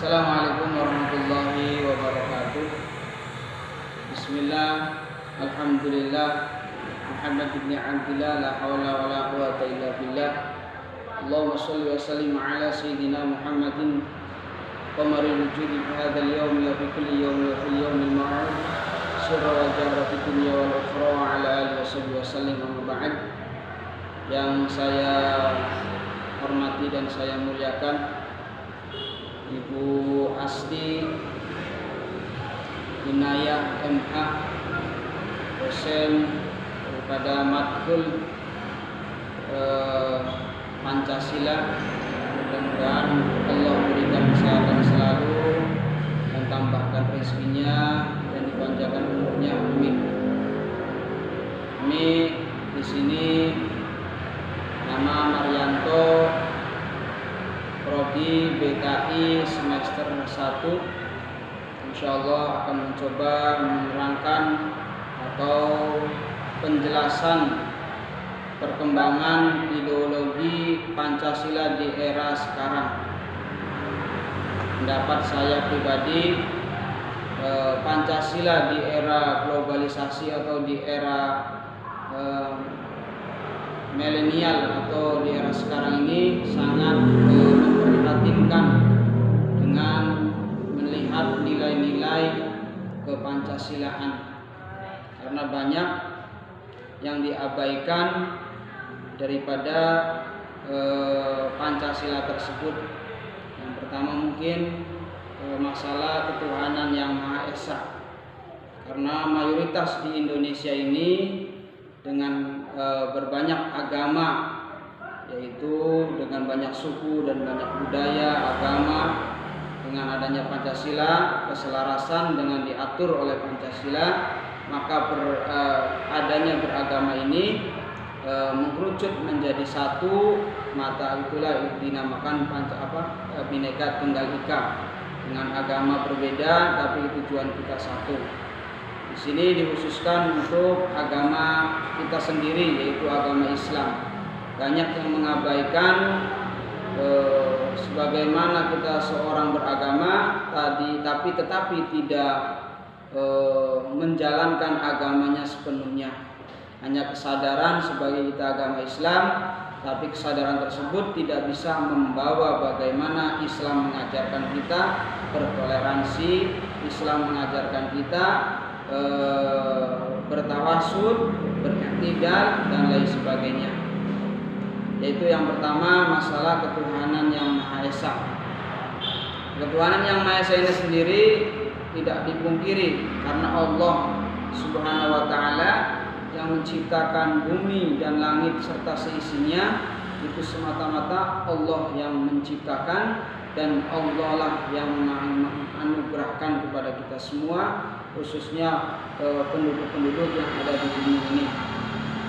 Assalamualaikum warahmatullahi wabarakatuh. Bismillah, alhamdulillah, Muhammad ibn Abdillah, la hawla wa la quwata illa billah. Allahumma salli wa sallim ala sayyidina Muhammadin qamaril wujudi fi hadzal yawm wa fi kulli yawmin wa fil yawmil ma'ruf sirra wa jahra fi dunya wal ukhra wa ala alihi wa sahbihi wa sallim amma ba'd. Yang saya hormati dan saya muliakan Ibu Asti Inayah MH, dosen daripada Matkul Pancasila. Mudah-mudahan Allah berikan kesehatan selalu dan tambahkan rezekinya dan dipanjangkan umurnya, amin. Kami di sini nama Marianto, Prodi BKI semester 1. Insyaallah akan mencoba menerangkan atau penjelasan perkembangan ideologi Pancasila di era sekarang. Pendapat saya pribadi, Pancasila di era globalisasi atau di era milenial atau di era sekarang ini sangat memprihatinkan dengan melihat nilai-nilai kepancasilaan, karena banyak yang diabaikan daripada Pancasila tersebut. Yang pertama mungkin masalah ketuhanan yang Maha Esa, karena mayoritas di Indonesia ini dengan berbanyak agama, yaitu dengan banyak suku dan banyak budaya agama. Dengan adanya Pancasila, keselarasan dengan diatur oleh Pancasila, maka adanya beragama ini mengerucut menjadi satu, maka itulah dinamakan Bhinneka Tunggal Ika. Dengan agama berbeda tapi tujuan kita satu. Di sini dikhususkan untuk agama kita sendiri, yaitu agama Islam. Banyak yang mengabaikan sebagaimana kita seorang beragama tetapi tidak menjalankan agamanya sepenuhnya. Hanya kesadaran sebagai kita agama Islam, tapi kesadaran tersebut tidak bisa membawa bagaimana Islam mengajarkan kita bertoleransi, Islam mengajarkan kita bertawasud, beriktidal dan lain sebagainya. Yaitu yang pertama masalah ketuhanan yang Maha Esa. Ketuhanan yang Maha Esa ini sendiri tidak dipungkiri, karena Allah Subhanahu wa taala yang menciptakan bumi dan langit serta seisinya itu semata-mata Allah yang menciptakan, dan Allah lah yang menganugerahkan kepada kita semua, khususnya penduduk-penduduk yang ada di bumi ini.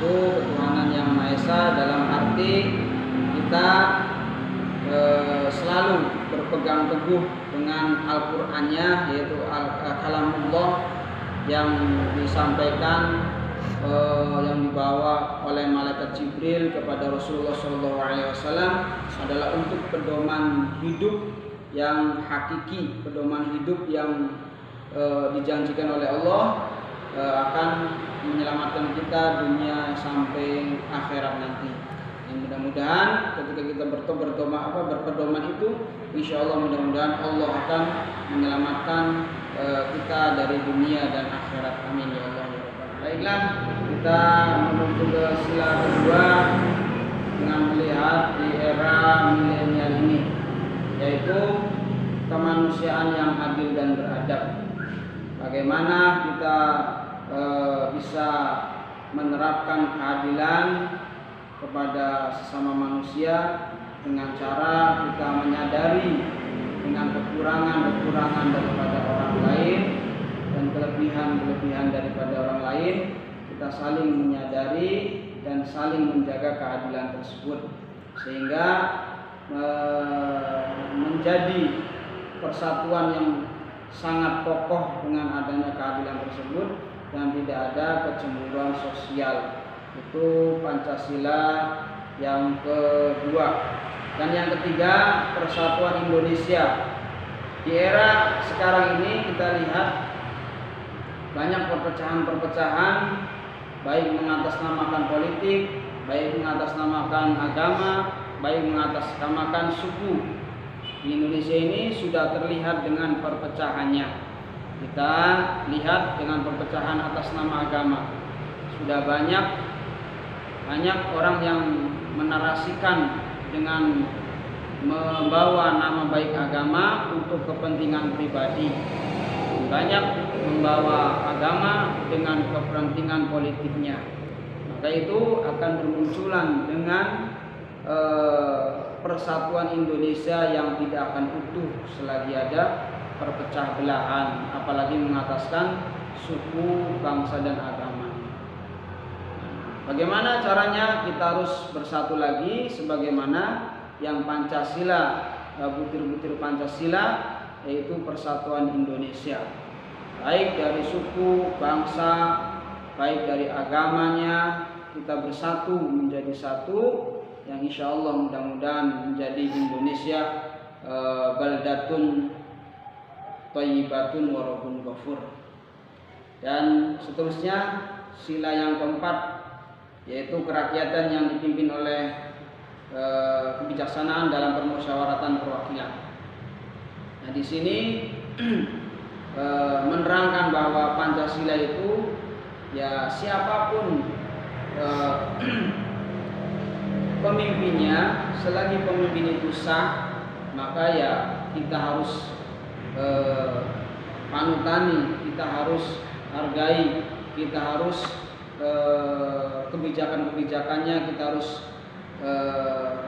Itu ketuhanan yang Maha Esa dalam arti kita selalu berpegang teguh dengan Al-Qur'annya, yaitu kalamullah yang disampaikan yang dibawa oleh malaikat Jibril kepada Rasulullah SAW adalah untuk pedoman hidup yang hakiki, pedoman hidup yang dijanjikan oleh Allah akan menyelamatkan kita dunia sampai akhirat nanti. Dan mudah-mudahan ketika kita berpedoman itu, insya Allah mudah-mudahan Allah akan menyelamatkan kita dari dunia dan akhirat. Amin ya Allah. Baiklah, kita menuju ke sila kedua dengan melihat di era milenial ini, yaitu kemanusiaan yang adil dan beradab. Bagaimana kita bisa menerapkan keadilan kepada sesama manusia dengan cara kita menyadari dengan kekurangan-kekurangan daripada orang lain dan kelebihan-kelebihan daripada orang lain, kita saling menyadari dan saling menjaga keadilan tersebut, sehingga menjadi persatuan yang sangat kokoh dengan adanya keadilan tersebut dan tidak ada kecemburuan sosial. Itu Pancasila yang kedua. Dan yang ketiga, persatuan Indonesia. Di era sekarang ini kita lihat banyak perpecahan-perpecahan, baik mengatasnamakan politik, baik mengatasnamakan agama, baik mengatasnamakan suku. Di Indonesia ini sudah terlihat dengan perpecahannya. Kita lihat dengan perpecahan atas nama agama. Sudah banyak orang yang menarasikan dengan membawa nama baik agama untuk kepentingan pribadi. Banyak membawa agama dengan kepentingan politiknya. Maka itu akan bermunculan dengan persatuan Indonesia yang tidak akan utuh selagi ada perpecah belahan, apalagi mengataskan suku, bangsa dan agama. Bagaimana caranya kita harus bersatu lagi sebagaimana yang Pancasila, butir-butir Pancasila, yaitu persatuan Indonesia. Baik dari suku, bangsa, baik dari agamanya, kita bersatu menjadi satu, yang insya Allah mudah-mudahan menjadi Indonesia baldatun thayyibatun wa rabbun ghafur. Dan seterusnya sila yang keempat, yaitu kerakyatan yang dipimpin oleh kebijaksanaan dalam permusyawaratan perwakilan. Nah, di sini menerangkan bahwa Pancasila itu ya siapapun pemimpinnya, selagi pemimpin itu sah, maka ya kita harus panutani, kita harus hargai, kita harus kebijakan-kebijakannya kita harus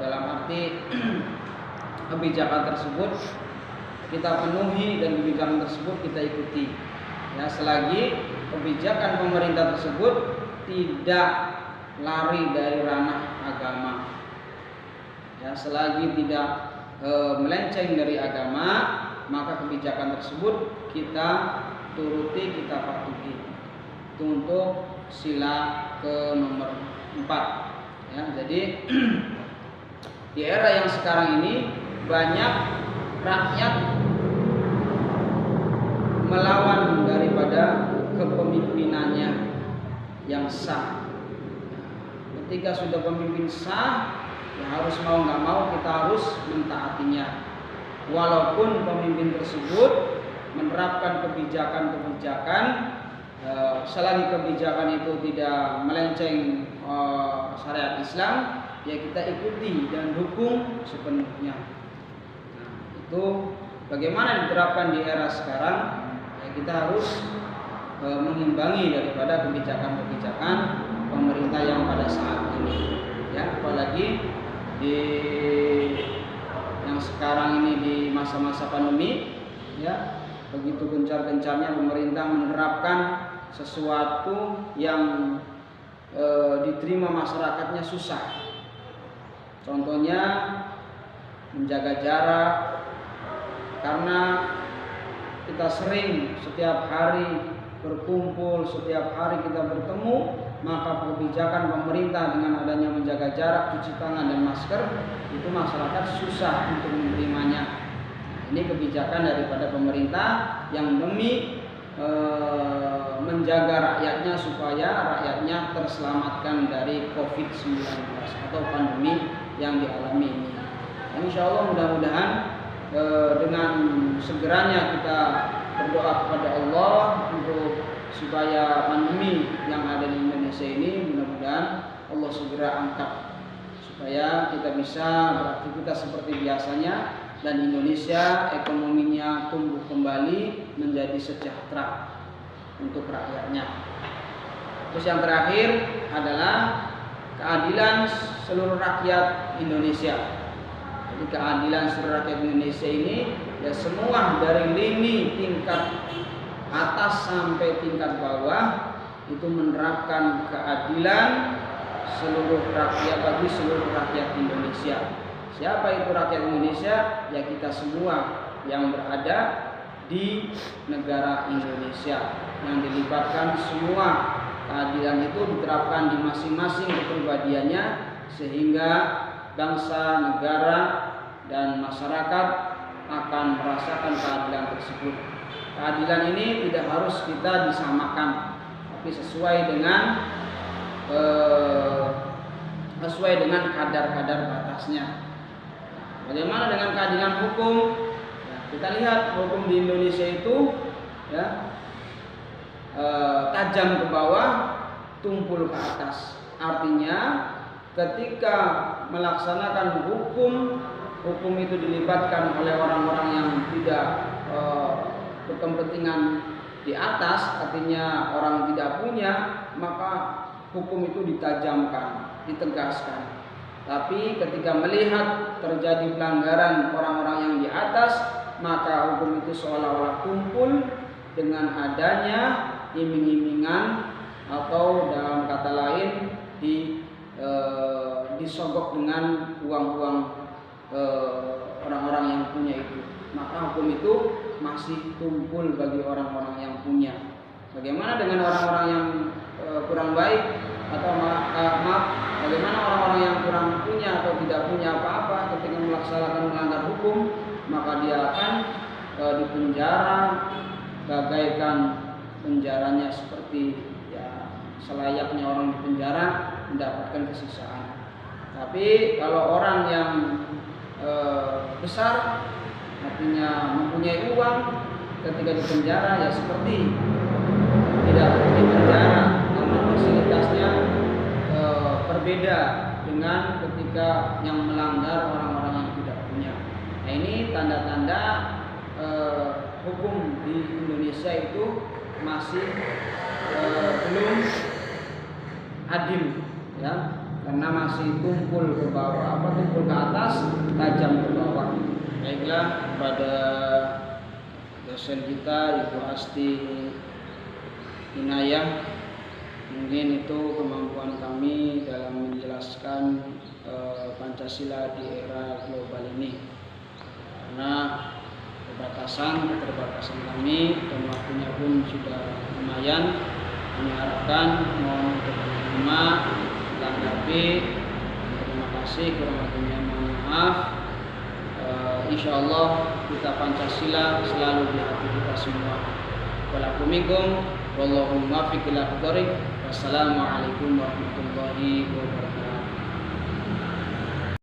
dalam arti kebijakan tersebut kita penuhi dan kebijakan tersebut kita ikuti. Ya, selagi kebijakan pemerintah tersebut tidak lari dari ranah agama. Ya, selagi tidak melenceng dari agama, maka kebijakan tersebut kita turuti, kita patuhi. Itu untuk sila ke nomor 4. Ya, jadi di era yang sekarang ini banyak rakyat melawan daripada kepemimpinannya yang sah. Ketika sudah pemimpin sah, ya harus mau nggak mau kita harus mentaatinya. Walaupun pemimpin tersebut menerapkan kebijakan-kebijakan, selagi kebijakan itu tidak melenceng syariat Islam, ya kita ikuti dan dukung sepenuhnya. Nah, itu bagaimana diterapkan di era sekarang, ya kita harus mengimbangi daripada kebijakan-kebijakan pemerintah yang pada saat ini. Ya, apalagi di yang sekarang ini di masa-masa pandemi, ya begitu gencar-gencarnya pemerintah menerapkan sesuatu yang diterima masyarakatnya susah. Contohnya menjaga jarak, karena kita sering setiap hari berkumpul, setiap hari kita bertemu, maka kebijakan pemerintah dengan adanya menjaga jarak, cuci tangan dan masker, itu masyarakat susah untuk menerimanya. Nah, ini kebijakan daripada pemerintah yang demi menjaga rakyatnya supaya rakyatnya terselamatkan dari COVID-19 atau pandemi yang dialami ini. Insya Allah mudah-mudahan dengan segeranya kita berdoa kepada Allah untuk supaya pandemi yang ada di Indonesia ini mudah-mudahan Allah segera angkat, supaya kita bisa beraktivitas seperti biasanya dan Indonesia ekonominya tumbuh kembali menjadi sejahtera untuk rakyatnya. Terus yang terakhir adalah keadilan seluruh rakyat Indonesia. Jadi keadilan seluruh rakyat Indonesia ini ya semua dari lini tingkat atas sampai tingkat bawah itu menerapkan keadilan seluruh rakyat bagi seluruh rakyat Indonesia. Siapa itu rakyat Indonesia? Ya kita semua yang berada di negara Indonesia, yang dilibatkan semua keadilan itu diterapkan di masing-masing kepribadiannya, sehingga bangsa, negara dan masyarakat akan merasakan keadilan tersebut. Keadilan ini tidak harus kita disamakan, tapi sesuai dengan kadar-kadar batasnya. Bagaimana dengan keadilan hukum? Ya, kita lihat hukum di Indonesia itu ya, tajam ke bawah, tumpul ke atas. Artinya ketika melaksanakan hukum itu dilibatkan oleh orang-orang yang tidak berkepentingan di atas, artinya orang tidak punya, maka hukum itu ditajamkan, ditegaskan. Tapi ketika melihat terjadi pelanggaran orang-orang yang di atas, maka hukum itu seolah-olah tumpul dengan adanya iming-imingan, atau dalam kata lain disogok dengan uang-uang orang-orang yang punya itu. Maka hukum itu masih tumpul bagi orang-orang yang punya. Bagaimana dengan orang-orang yang kurang baik, atau bagaimana orang-orang yang kurang punya atau tidak punya apa-apa ketika melaksanakan melanggar hukum? Maka dia akan dipenjara, bagaikan penjaranya seperti ya selayaknya orang di penjara, mendapatkan kesisaan. Tapi kalau orang yang besar, artinya mempunyai uang, ketika di penjara ya seperti tidak di penjara, karena fasilitasnya berbeda dengan ketika yang melanggar orang-orang yang tidak punya. Nah, ini tanda-tanda hukum di Indonesia itu masih belum adil, ya, karena masih tumpul ke bawah, tumpul ke atas, tajam ke bawah. Baiklah, kepada dosen kita Ibu Asti Inayah, mungkin itu kemampuan kami dalam menjelaskan Pancasila di era global ini. Karena keterbatasan kami dan waktunya pun sudah lumayan, kami harapkan mohon untuk menerima, tanggapi. Terima kasih, kurang lebihnya mohon maaf. Insyaallah kita Pancasila selalu di hati kita semua. Walaikumussalam, wallahu muwaffiq ila aqdariq. Wassalamualaikum warahmatullahi wabarakatuh.